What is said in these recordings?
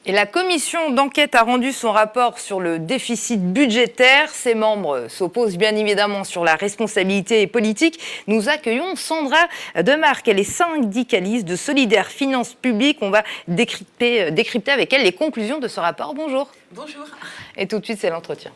Et la commission d'enquête a rendu son rapport sur le déficit budgétaire. Ses membres s'opposent bien évidemment sur la responsabilité politique. Nous accueillons Sandra Demarque, elle est syndicaliste de Solidaires Finances Publiques. On va décrypter avec elle les conclusions de ce rapport. Bonjour. Bonjour. Et tout de suite, c'est l'entretien.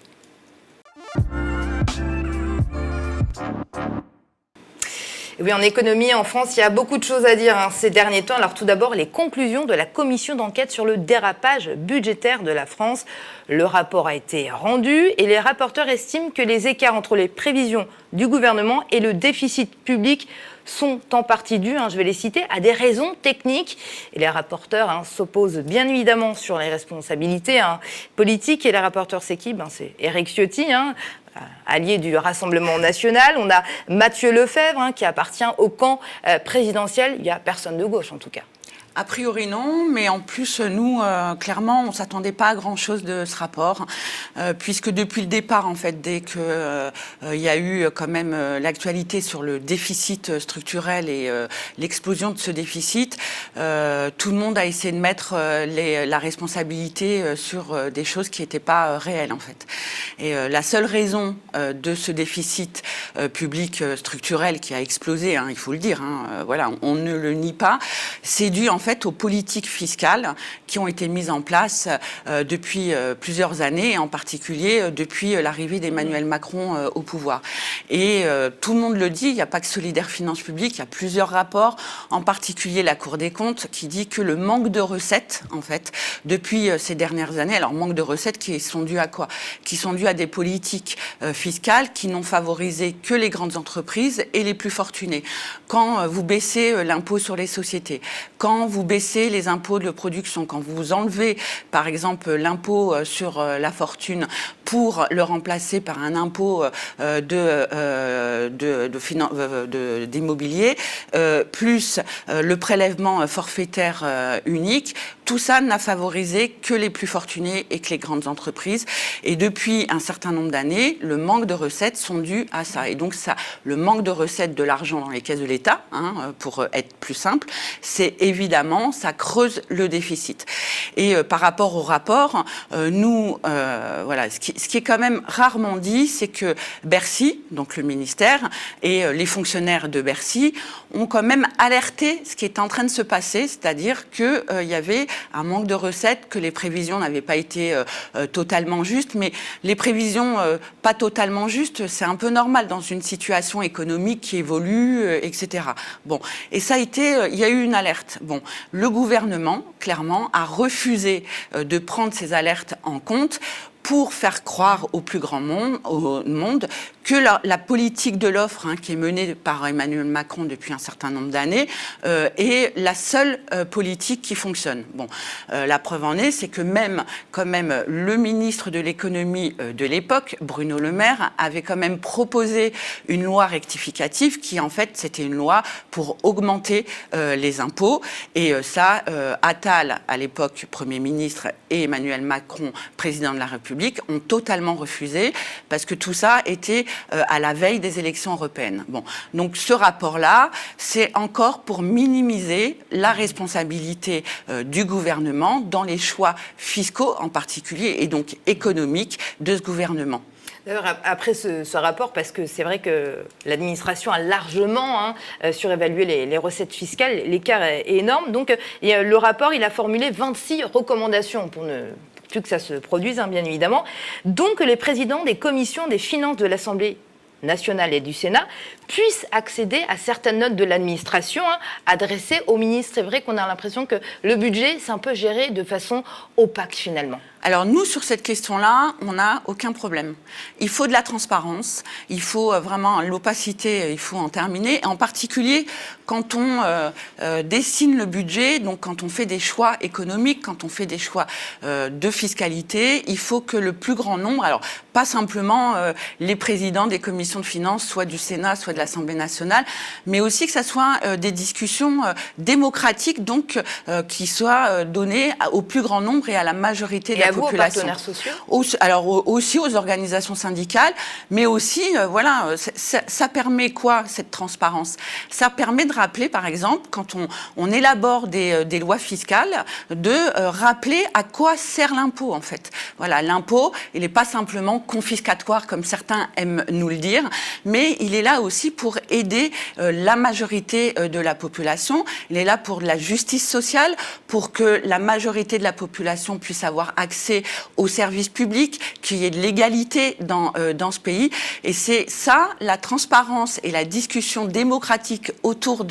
Et oui, en économie, en France, il y a beaucoup de choses à dire ces derniers temps. Alors tout d'abord, les conclusions de la commission d'enquête sur le dérapage budgétaire de la France. Le rapport a été rendu et les rapporteurs estiment que les écarts entre les prévisions du gouvernement et le déficit public sont en partie dus, je vais les citer, à des raisons techniques. Et les rapporteurs s'opposent bien évidemment sur les responsabilités politiques. Et les rapporteurs s'équipent, c'est Éric Ciotti, allié du Rassemblement national. On a Mathieu Lefèvre, qui appartient au camp présidentiel. Il n'y a personne de gauche, en tout cas. A priori non, mais en plus nous, clairement, on ne s'attendait pas à grand-chose de ce rapport, puisque depuis le départ, en fait, dès qu'il y a eu quand même l'actualité sur le déficit structurel et l'explosion de ce déficit, tout le monde a essayé de mettre la responsabilité sur des choses qui n'étaient pas réelles, en fait. Et la seule raison de ce déficit public structurel qui a explosé, il faut le dire, voilà, on ne le nie pas, c'est dû en fait aux politiques fiscales qui ont été mises en place depuis plusieurs années, et en particulier depuis l'arrivée d'Emmanuel Macron au pouvoir. Et tout le monde le dit, il n'y a pas que Solidaires Finances Publiques, il y a plusieurs rapports, en particulier la Cour des comptes, qui dit que le manque de recettes, en fait, depuis ces dernières années, alors manque de recettes qui sont dues à quoi ? Qui sont dues à des politiques fiscales qui n'ont favorisé que les grandes entreprises et les plus fortunés. Quand vous baissez l'impôt sur les sociétés, quand vous baissez les impôts de production, quand vous enlevez par exemple l'impôt sur la pour le remplacer par un impôt d'immobilier, plus le prélèvement forfaitaire unique, tout ça n'a favorisé que les plus fortunés et que les grandes entreprises. Et depuis un certain nombre d'années, le manque de recettes sont dus à ça. Et donc ça, le manque de recettes de l'argent dans les caisses de l'État, pour être plus simple, c'est évidemment, ça creuse le déficit. Et par rapport au rapport, nous, voilà, ce qui est quand même rarement dit, c'est que Bercy, donc le ministère, et les fonctionnaires de Bercy ont quand même alerté ce qui est en train de se passer, c'est-à-dire qu'il y avait un manque de recettes, que les prévisions n'avaient pas été totalement justes, mais les prévisions pas totalement justes, c'est un peu normal dans une situation économique qui évolue, etc. Bon, et ça a été, il y a eu une alerte. Bon, le gouvernement, clairement, a refusé de prendre ces alertes en compte pour faire croire au plus grand monde, que la politique de l'offre qui est menée par Emmanuel Macron depuis un certain nombre d'années est la seule politique qui fonctionne. Bon, la preuve en est, c'est que quand même, le ministre de l'économie de l'époque, Bruno Le Maire, avait quand même proposé une loi rectificative qui, en fait, c'était une loi pour augmenter les impôts. Et ça, Attal, à l'époque Premier ministre, et Emmanuel Macron, président de la République, ont totalement refusé parce que tout ça était à la veille des élections européennes. Bon, donc ce rapport-là, c'est encore pour minimiser la responsabilité du gouvernement dans les choix fiscaux en particulier et donc économiques de ce gouvernement. D'ailleurs, après ce rapport, parce que c'est vrai que l'administration a largement surévalué les recettes fiscales, l'écart est énorme. Donc, le rapport, il a formulé 26 recommandations pour ne plus que ça se produise, bien évidemment. Donc, les présidents des commissions des finances de l'Assemblée nationale et du Sénat puissent accéder à certaines notes de l'administration adressées aux ministres. C'est vrai qu'on a l'impression que le budget, c'est un peu géré de façon opaque, finalement. Alors nous, sur cette question-là, on n'a aucun problème. Il faut de la transparence, il faut vraiment l'opacité, il faut en terminer. En particulier, quand on dessine le budget, donc quand on fait des choix économiques, quand on fait des choix de fiscalité, il faut que le plus grand nombre, alors pas simplement les présidents des commissions de finances, soit du Sénat, soit de l'Assemblée nationale, mais aussi que ça soit des discussions démocratiques, donc qui soient données au plus grand nombre et à la majorité de la population. Aux partenaires sociaux. Alors aussi aux organisations syndicales, mais aussi, ça permet quoi, cette transparence? Ça permet de rappeler, par exemple, quand on élabore des lois fiscales, de rappeler à quoi sert l'impôt, en fait. Voilà, l'impôt, il n'est pas simplement confiscatoire, comme certains aiment nous le dire, mais il est là aussi pour aider la majorité de la population. Il est là pour la justice sociale, pour que la majorité de la population puisse avoir accès aux services publics, qu'il y ait de l'égalité dans ce pays. Et c'est ça, la transparence et la discussion démocratique autour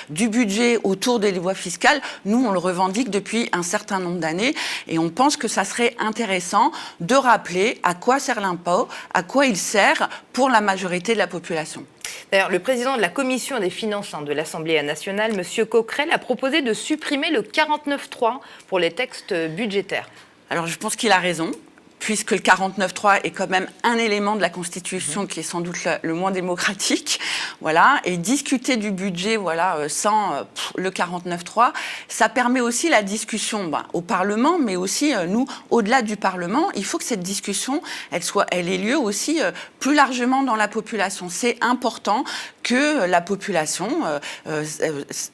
du budget, autour des lois fiscales. Nous, on le revendique depuis un certain nombre d'années et on pense que ça serait intéressant de rappeler à quoi sert l'impôt, à quoi il sert pour la majorité de la population. D'ailleurs, le président de la Commission des finances de l'Assemblée nationale, M. Coquerel, a proposé de supprimer le 49.3 pour les textes budgétaires. Alors, je pense qu'il a raison, puisque le 49.3 est quand même un élément de la Constitution qui est sans doute le moins démocratique, voilà, et discuter du budget, voilà, sans le 49.3, ça permet aussi la discussion au Parlement, mais aussi nous, au-delà du Parlement, il faut que cette discussion, elle ait lieu aussi plus largement dans la population. C'est important que la population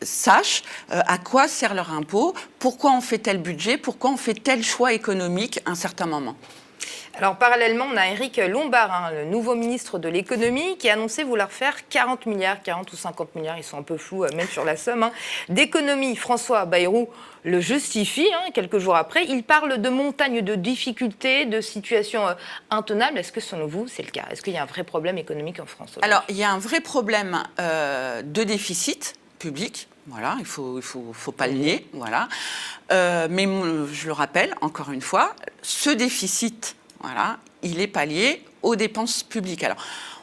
sache à quoi sert leur impôt, pourquoi on fait tel budget, pourquoi on fait tel choix économique à un certain moment. Alors, parallèlement, on a Éric Lombard, le nouveau ministre de l'économie, qui a annoncé vouloir faire 40 milliards, 40 ou 50 milliards, ils sont un peu flous, même sur la somme, d'économie. François Bayrou le justifie, quelques jours après. Il parle de montagnes de difficultés, de situations intenables. Est-ce que, selon vous, c'est le cas? Est-ce qu'il y a un vrai problème économique en France aujourd'hui? Alors, il y a un vrai problème de déficit public. Voilà, il faut pas le nier. Voilà. Mais je le rappelle, encore une fois, ce déficit, voilà, il est pallié aux dépenses publiques. Alors,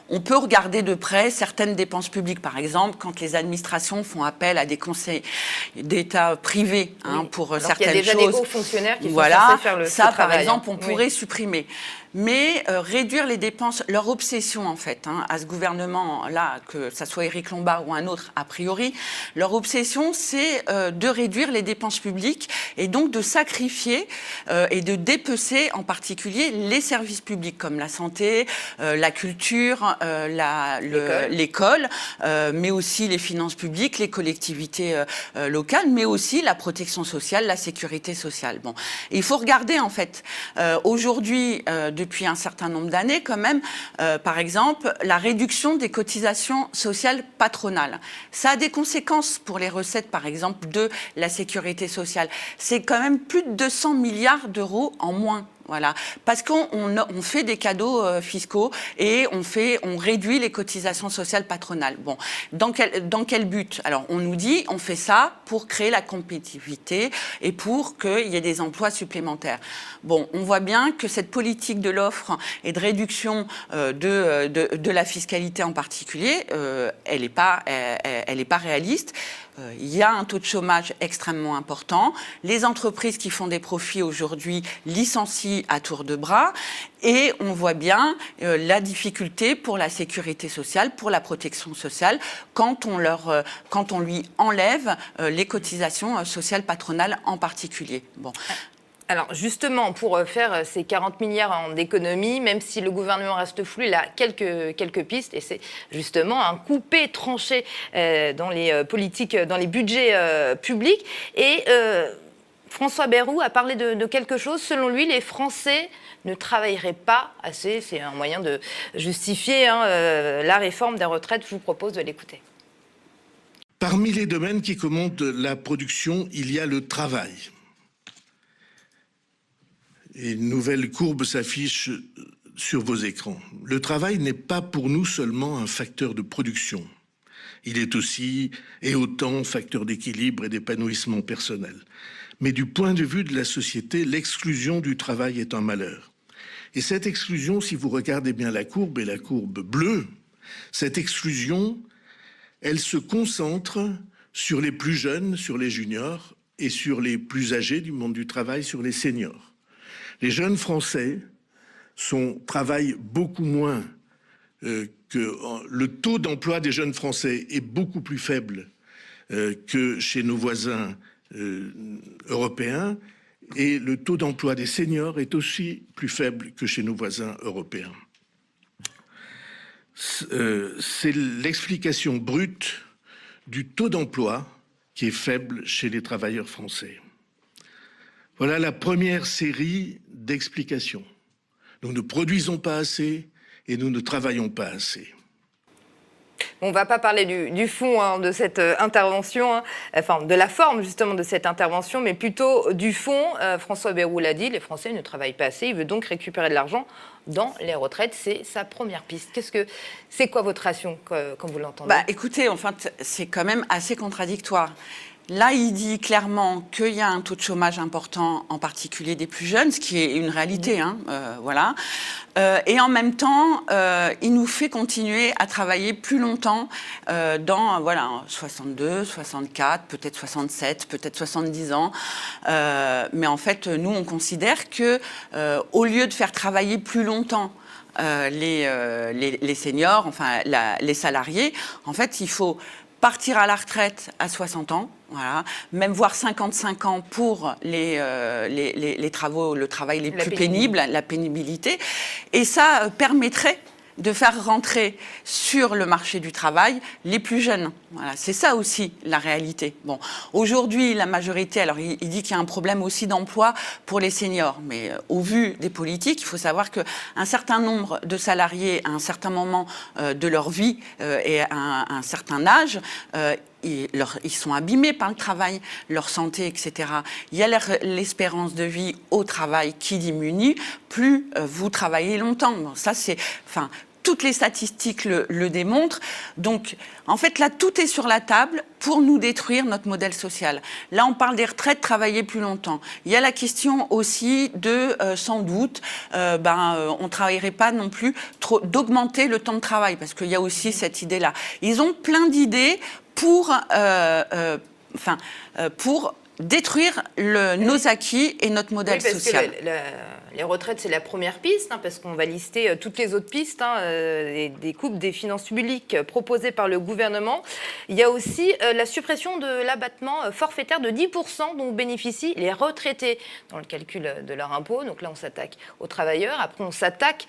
on peut regarder de près certaines dépenses publiques, par exemple, quand les administrations font appel à des conseils d'État privés pour certaines choses. Il y a déjà des hauts fonctionnaires qui sont censés faire ce travail. Par exemple, on pourrait supprimer. Mais réduire les dépenses, leur obsession en fait, à ce gouvernement-là, que ça soit Éric Lombard ou un autre a priori, leur obsession c'est de réduire les dépenses publiques et donc de sacrifier et de dépecer en particulier les services publics comme la santé, la culture, l'école, mais aussi les finances publiques, les collectivités locales, mais aussi la protection sociale, la sécurité sociale. Bon, il faut regarder en fait aujourd'hui depuis un certain nombre d'années, quand même, par exemple, la réduction des cotisations sociales patronales. Ça a des conséquences pour les recettes, par exemple, de la sécurité sociale. C'est quand même plus de 200 milliards d'euros en moins. Voilà, parce qu'on fait des cadeaux fiscaux et on réduit les cotisations sociales patronales. Bon, dans quel but? Alors, on nous dit, on fait ça pour créer la compétitivité et pour qu'il y ait des emplois supplémentaires. Bon, on voit bien que cette politique de l'offre et de réduction de la fiscalité en particulier, elle n'est pas réaliste. Il y a un taux de chômage extrêmement important. Les entreprises qui font des profits aujourd'hui licencient à tour de bras. Et on voit bien la difficulté pour la sécurité sociale, pour la protection sociale, quand on lui enlève les cotisations sociales patronales en particulier. Bon. Alors justement, pour faire ces 40 milliards en économie, même si le gouvernement reste flou, il a quelques pistes. Et c'est justement un coupé, tranché dans les politiques, dans les budgets publics. Et François Bayrou a parlé de quelque chose. Selon lui, les Français ne travailleraient pas assez. C'est un moyen de justifier la réforme des retraites. Je vous propose de l'écouter. Parmi les domaines qui commandent la production, il y a le travail. Et une nouvelle courbe s'affiche sur vos écrans. Le travail n'est pas pour nous seulement un facteur de production. Il est aussi et autant facteur d'équilibre et d'épanouissement personnel. Mais du point de vue de la société, l'exclusion du travail est un malheur. Et cette exclusion, si vous regardez bien la courbe et la courbe bleue, cette exclusion, elle se concentre sur les plus jeunes, sur les juniors, et sur les plus âgés du monde du travail, sur les seniors. Les jeunes Français travaillent beaucoup moins le taux d'emploi des jeunes Français est beaucoup plus faible que chez nos voisins européens. et le taux d'emploi des seniors est aussi plus faible que chez nos voisins européens. C'est l'explication brute du taux d'emploi qui est faible chez les travailleurs français. Voilà la première série d'explications. Nous ne produisons pas assez et nous ne travaillons pas assez. On ne va pas parler du fond de cette intervention, enfin de la forme justement de cette intervention, mais plutôt du fond. François Bayrou l'a dit, les Français ne travaillent pas assez, il veut donc récupérer de l'argent dans les retraites. C'est sa première piste. C'est quoi votre ration quand vous l'entendez ? Écoutez, enfin, c'est quand même assez contradictoire. Là, il dit clairement qu'il y a un taux de chômage important, en particulier des plus jeunes, ce qui est une réalité, voilà. Et en même temps, il nous fait continuer à travailler plus longtemps dans 62, 64, peut-être 67, peut-être 70 ans. Mais en fait, nous, on considère que au lieu de faire travailler plus longtemps les seniors, enfin les salariés, en fait, il faut partir à la retraite à 60 ans, voilà, même voire 55 ans pour les travaux, le travail les plus pénibles, la pénibilité. Et ça permettrait de faire rentrer sur le marché du travail les plus jeunes. Voilà, c'est ça aussi la réalité. Bon, aujourd'hui, la majorité, alors il dit qu'il y a un problème aussi d'emploi pour les seniors, mais au vu des politiques, il faut savoir qu'un certain nombre de salariés, à un certain moment de leur vie et à un certain âge, ils sont abîmés par le travail, leur santé, etc. Il y a l'espérance de vie au travail qui diminue, plus vous travaillez longtemps. Bon, ça, c'est... Enfin, toutes les statistiques le démontrent. Donc, en fait, là, tout est sur la table pour nous détruire notre modèle social. Là, on parle des retraites, travailler plus longtemps. Il y a la question aussi de, sans doute, on ne travaillerait pas non plus trop, d'augmenter le temps de travail, parce qu'il y a aussi cette idée-là. Ils ont plein d'idées pour détruire nos acquis et notre modèle social. Que les retraites, c'est la première piste, parce qu'on va lister toutes les autres pistes, des coupes des finances publiques proposées par le gouvernement. Il y a aussi la suppression de l'abattement forfaitaire de 10% dont bénéficient les retraités dans le calcul de leur impôt. Donc là, on s'attaque aux travailleurs. Après, on s'attaque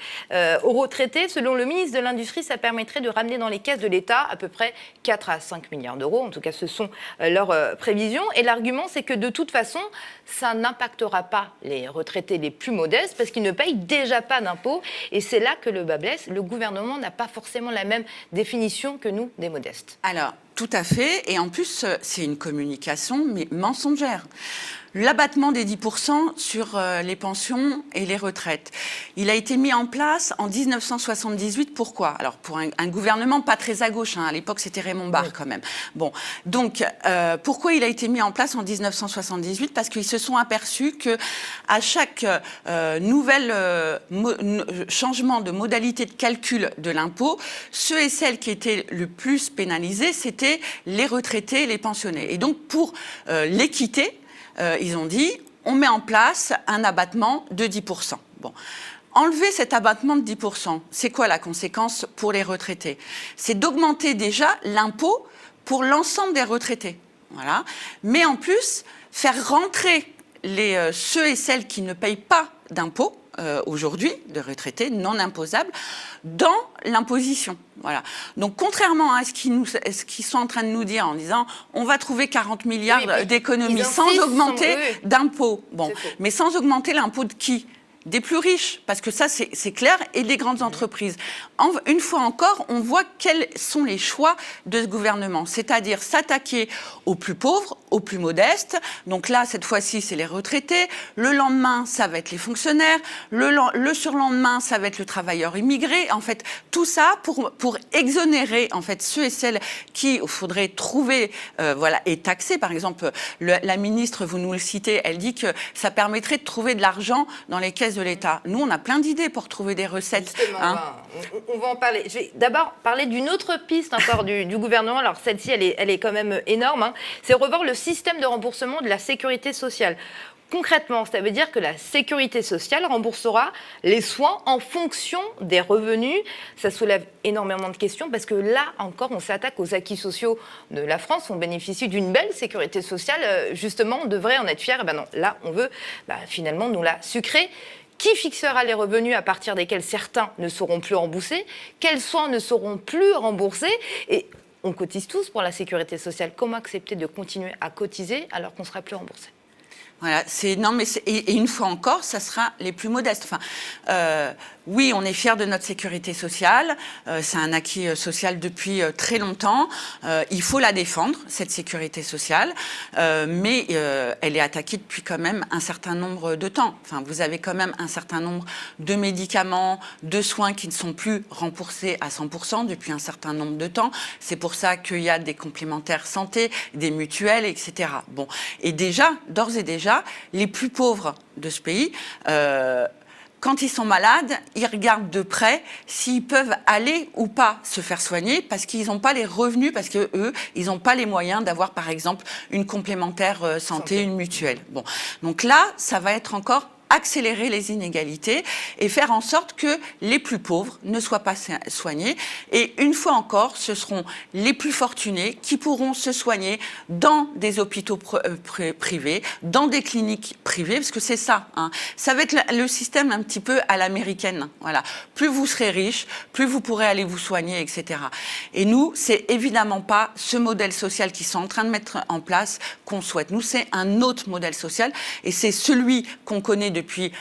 aux retraités. Selon le ministre de l'Industrie, ça permettrait de ramener dans les caisses de l'État à peu près 4 à 5 milliards d'euros. En tout cas, ce sont leurs prévisions. Et l'argument, c'est que de toute façon, ça n'impactera pas les retraités les plus modestes parce qu'ils ne payent déjà pas d'impôts. Et c'est là que le bât blesse. Le gouvernement n'a pas forcément la même définition que nous, des modestes. Alors, tout à fait. Et en plus, c'est une communication mais mensongère. L'abattement des 10% sur les pensions et les retraites, il a été mis en place en 1978. Pourquoi ? Alors, pour un gouvernement pas très à gauche, à l'époque, c'était Raymond Barre quand même. Bon, donc, pourquoi il a été mis en place en 1978 ? Parce qu'ils se sont aperçus qu'à chaque changement de modalité de calcul de l'impôt, ceux et celles qui étaient le plus pénalisés, c'était les retraités et les pensionnés. Et donc, pour l'équité, ils ont dit, on met en place un abattement de 10%. Bon. Enlever cet abattement de 10%, c'est quoi la conséquence pour les retraités ? C'est d'augmenter déjà l'impôt pour l'ensemble des retraités. Voilà. Mais en plus, faire rentrer ceux et celles qui ne payent pas d'impôts, aujourd'hui, de retraités non imposables, dans l'imposition. Voilà. Donc, contrairement à ce qu'ils sont en train de nous dire en disant on va trouver 40 milliards d'économies sans augmenter d'impôts. Bon, mais sans augmenter l'impôt de qui ? Des plus riches, parce que ça, c'est clair, et des grandes entreprises. Une fois encore, on voit quels sont les choix de ce gouvernement, c'est-à-dire s'attaquer aux plus pauvres, aux plus modestes. Donc là, cette fois-ci, c'est les retraités. Le lendemain, ça va être les fonctionnaires. Le surlendemain, ça va être le travailleur immigré. En fait, tout ça pour exonérer en fait ceux et celles qui faudrait trouver, et taxer. Par exemple, la ministre, vous nous le citez, elle dit que ça permettrait de trouver de l'argent dans les caisses de l'État. Nous, on a plein d'idées pour trouver des recettes. On va en parler. Je vais d'abord parler d'une autre piste encore du gouvernement. Alors celle-ci, elle est quand même énorme. C'est revoir le système de remboursement de la sécurité sociale. concrètement, ça veut dire que la sécurité sociale remboursera les soins en fonction des revenus. Ça soulève énormément de questions parce que là encore, on s'attaque aux acquis sociaux de la France. On bénéficie d'une belle sécurité sociale. Justement, on devrait en être fier. Et ben non, là, on veut finalement nous la sucrer. Qui fixera les revenus à partir desquels certains ne seront plus remboursés? Quels soins ne seront plus remboursés? Et on cotise tous pour la sécurité sociale. Comment accepter de continuer à cotiser alors qu'on ne sera plus remboursé? Voilà, et une fois encore, ça sera les plus modestes. Enfin, oui, on est fiers de notre sécurité sociale. C'est un acquis social depuis très longtemps. Il faut la défendre, cette sécurité sociale, mais elle est attaquée depuis quand même un certain nombre de temps. Enfin, vous avez quand même un certain nombre de médicaments, de soins qui ne sont plus remboursés à 100% depuis un certain nombre de temps. C'est pour ça qu'il y a des complémentaires santé, des mutuelles, etc. Bon, et déjà, d'ores et déjà, les plus pauvres de ce pays, quand ils sont malades, ils regardent de près s'ils peuvent aller ou pas se faire soigner parce qu'ils n'ont pas les revenus, parce qu'eux, ils n'ont pas les moyens d'avoir, par exemple, une complémentaire santé, une mutuelle. Bon. Donc là, ça va être encore accélérer les inégalités et faire en sorte que les plus pauvres ne soient pas soignés. Et une fois encore, ce seront les plus fortunés qui pourront se soigner dans des hôpitaux privés, dans des cliniques privées, parce que c'est ça. Hein. Ça va être le système un petit peu à l'américaine. Voilà. Plus vous serez riche, plus vous pourrez aller vous soigner, etc. Et nous, c'est évidemment pas ce modèle social qu'ils sont en train de mettre en place qu'on souhaite. Nous, c'est un autre modèle social et c'est celui qu'on connaît depuis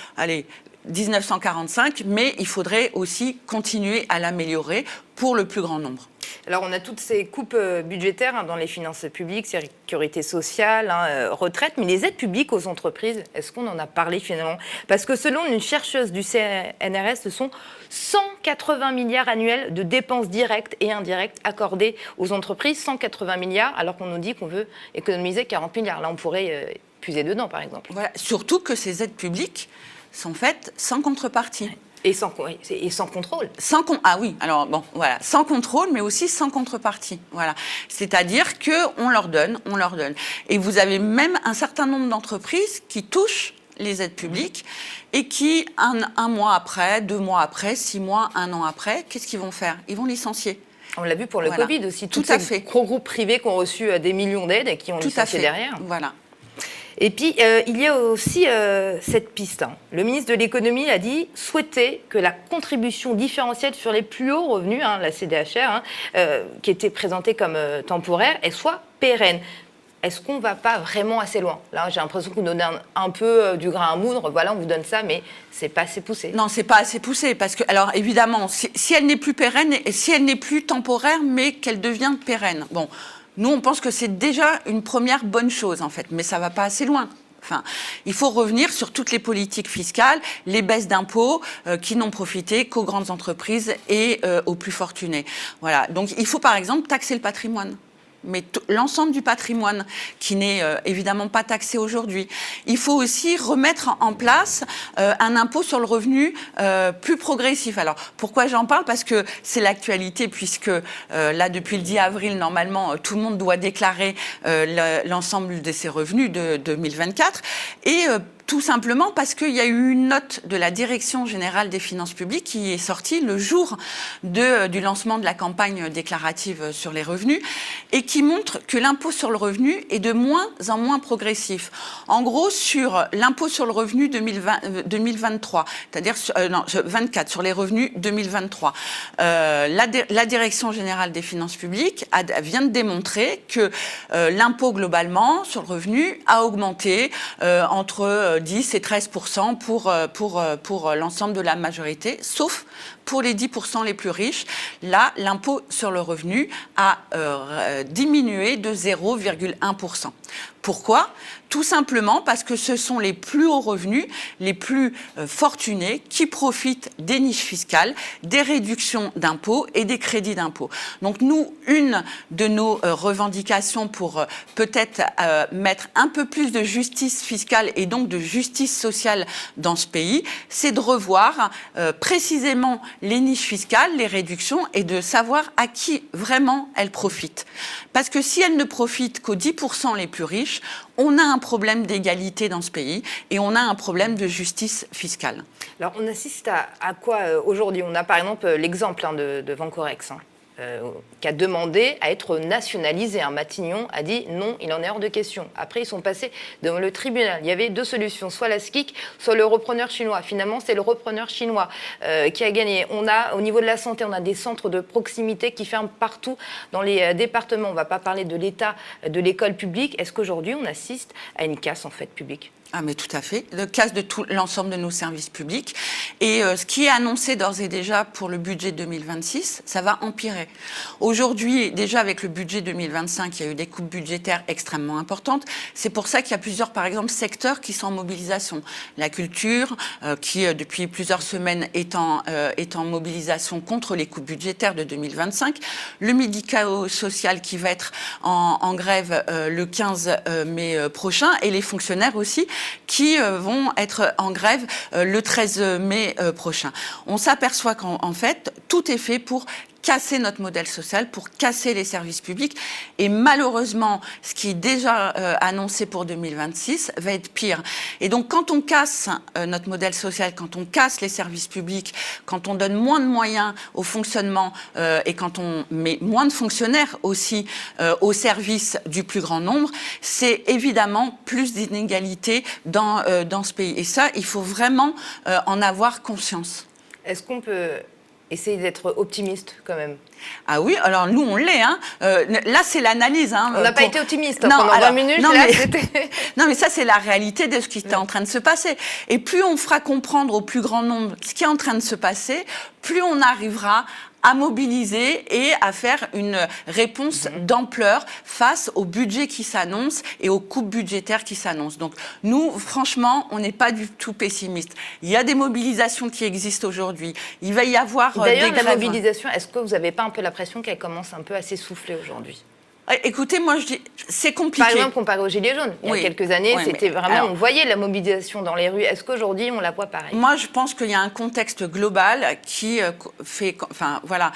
1945, mais il faudrait aussi continuer à l'améliorer pour le plus grand nombre. Alors, on a toutes ces coupes budgétaires dans les finances publiques, sécurité sociale, retraite, mais les aides publiques aux entreprises, est-ce qu'on en a parlé finalement? Parce que selon une chercheuse du CNRS, ce sont 180 milliards annuels de dépenses directes et indirectes accordées aux entreprises, 180 milliards, alors qu'on nous dit qu'on veut économiser 40 milliards. Là, on pourrait puiser dedans, par exemple. Voilà. Surtout que ces aides publiques sont faites sans contrepartie. Et sans contrôle. Ah oui, alors bon, voilà, sans contrôle, mais aussi sans contrepartie. Voilà. C'est-à-dire qu'on leur donne. Et vous avez même un certain nombre d'entreprises qui touchent les aides publiques et qui, un mois après, 2 mois après, 6 mois, 1 an après, qu'est-ce qu'ils vont faire? Ils vont licencier. On l'a vu pour le Covid aussi. Tout à fait. Gros groupes privés qui ont reçu des millions d'aides et qui ont licencié derrière. Voilà. Et puis, il y a aussi cette piste. Le ministre de l'économie a dit souhaiter que la contribution différentielle sur les plus hauts revenus, la CDHR, qui était présentée comme temporaire, elle soit pérenne. Est-ce qu'on ne va pas vraiment assez loin? Là, j'ai l'impression qu'on donne un peu du grain à moudre. Voilà, on vous donne ça, mais c'est pas assez poussé. Non, c'est pas assez poussé parce que, alors évidemment, si elle n'est plus pérenne, et si elle n'est plus temporaire, mais qu'elle devient pérenne, bon. Nous, on pense que c'est déjà une première bonne chose, en fait, mais ça ne va pas assez loin. Enfin, il faut revenir sur toutes les politiques fiscales, les baisses d'impôts qui n'ont profité qu'aux grandes entreprises et aux plus fortunés. Voilà. Donc, il faut, par exemple, taxer le patrimoine. Mais l'ensemble du patrimoine qui n'est évidemment pas taxé aujourd'hui. Il faut aussi remettre en place un impôt sur le revenu plus progressif. Alors, pourquoi j'en parle? Parce que c'est l'actualité, puisque là, depuis le 10 avril, normalement, tout le monde doit déclarer l'ensemble de ses revenus de 2024. Et tout simplement parce qu'il y a eu une note de la Direction générale des finances publiques qui est sortie le jour du lancement de la campagne déclarative sur les revenus et qui montre que l'impôt sur le revenu est de moins en moins progressif. En gros, sur l'impôt sur le revenu 2023, c'est-à-dire 24, sur les revenus 2023, la Direction générale des finances publiques vient de démontrer que l'impôt globalement sur le revenu a augmenté entre 10 et 13% pour l'ensemble de la majorité, sauf pour les 10% les plus riches. Là, l'impôt sur le revenu a diminué de 0,1%. Pourquoi? Tout simplement parce que ce sont les plus hauts revenus, les plus fortunés qui profitent des niches fiscales, des réductions d'impôts et des crédits d'impôts. Donc nous, une de nos revendications pour peut-être mettre un peu plus de justice fiscale et donc de justice sociale dans ce pays, c'est de revoir précisément les niches fiscales, les réductions et de savoir à qui vraiment elles profitent. Parce que si elles ne profitent qu'aux 10% les plus riches, riches. On a un problème d'égalité dans ce pays et on a un problème de justice fiscale. Alors, on assiste à quoi aujourd'hui? On a par exemple l'exemple de Vancorex, qui a demandé à être nationalisé. Matignon a dit non, il en est hors de question. Après, ils sont passés devant le tribunal. Il y avait deux solutions, soit la SCIC, soit le repreneur chinois. Finalement, c'est le repreneur chinois qui a gagné. On a, au niveau de la santé, on a des centres de proximité qui ferment partout dans les départements. On ne va pas parler de l'État, de l'école publique. Est-ce qu'aujourd'hui, on assiste à une casse, en fait, publique? Ah mais tout à fait, le casse de tout l'ensemble de nos services publics. Et ce qui est annoncé d'ores et déjà pour le budget 2026, ça va empirer. Aujourd'hui, déjà avec le budget 2025, il y a eu des coupes budgétaires extrêmement importantes. C'est pour ça qu'il y a plusieurs, par exemple, secteurs qui sont en mobilisation. La culture, qui depuis plusieurs semaines est en mobilisation contre les coupes budgétaires de 2025. Le médico-social qui va être en grève le 15 mai prochain. Et les fonctionnaires aussi, qui vont être en grève le 13 mai prochain. On s'aperçoit qu'en fait, tout est fait pour casser notre modèle social, pour casser les services publics. Et malheureusement, ce qui est déjà annoncé pour 2026 va être pire. Et donc, quand on casse notre modèle social, quand on casse les services publics, quand on donne moins de moyens au fonctionnement et quand on met moins de fonctionnaires aussi au service du plus grand nombre, c'est évidemment plus d'inégalités dans ce pays. Et ça, il faut vraiment en avoir conscience. Est-ce qu'on peut essayer d'être optimiste quand même? Ah oui, alors nous on l'est. Là c'est l'analyse. On n'a pas été optimiste pendant 20 minutes. Non, non mais ça c'est la réalité de ce qui est en train de se passer. Et plus on fera comprendre au plus grand nombre ce qui est en train de se passer, plus on arrivera à mobiliser et à faire une réponse d'ampleur face au budget qui s'annonce et aux coupes budgétaires qui s'annoncent. Donc nous, franchement, on n'est pas du tout pessimiste. Il y a des mobilisations qui existent aujourd'hui. Il va y avoir d'ailleurs, des grèves. La mobilisation, est-ce que vous n'avez pas un peu l'impression qu'elle commence un peu à s'essouffler aujourd'hui? Écoutez, moi je dis, c'est compliqué. Par exemple, comparé aux Gilets jaunes, il y a quelques années, c'était vraiment, on voyait la mobilisation dans les rues. Est-ce qu'aujourd'hui, on la voit pareil? Moi, je pense qu'il y a un contexte global qui fait, enfin voilà,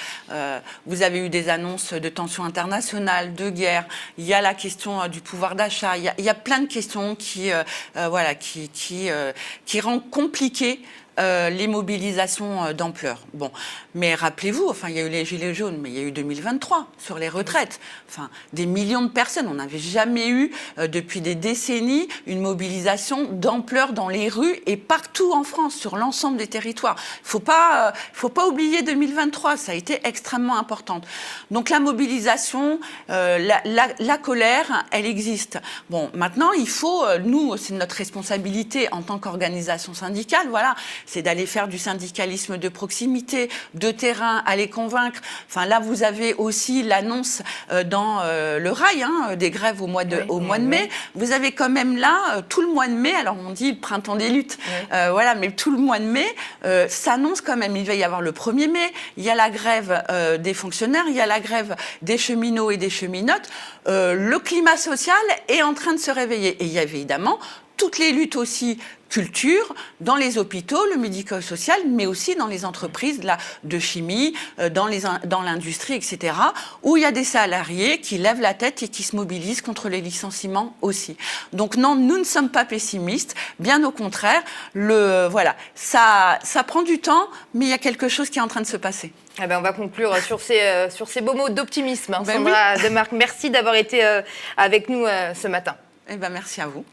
vous avez eu des annonces de tensions internationales, de guerre. Il y a la question du pouvoir d'achat. Il y a plein de questions qui rendent compliqué les mobilisations d'ampleur. Bon, mais rappelez-vous, enfin, il y a eu les Gilets jaunes, mais il y a eu 2023 sur les retraites. Enfin, des millions de personnes. On n'avait jamais eu, depuis des décennies, une mobilisation d'ampleur dans les rues et partout en France, sur l'ensemble des territoires. Faut pas oublier 2023. Ça a été extrêmement important. Donc la mobilisation, la colère, elle existe. Bon, maintenant, il faut, nous, c'est notre responsabilité en tant qu'organisation syndicale, voilà, c'est d'aller faire du syndicalisme de proximité, de terrain, à les convaincre. Enfin, là, vous avez aussi l'annonce dans le rail, des grèves au mois de mai. Vous avez quand même là, tout le mois de mai, alors on dit le printemps des luttes, voilà, mais tout le mois de mai s'annonce quand même. Il va y avoir le 1er mai, il y a la grève des fonctionnaires, il y a la grève des cheminots et des cheminotes. Le climat social est en train de se réveiller. Et il y a évidemment toutes les luttes aussi culture, dans les hôpitaux, le médico-social, mais aussi dans les entreprises de chimie, dans l'industrie, etc., où il y a des salariés qui lèvent la tête et qui se mobilisent contre les licenciements aussi. Donc non, nous ne sommes pas pessimistes, bien au contraire. Voilà, ça prend du temps, mais il y a quelque chose qui est en train de se passer. Eh ben, on va conclure sur ces beaux mots d'optimisme. Sandra Demarque, merci d'avoir été avec nous ce matin. Eh ben, merci à vous.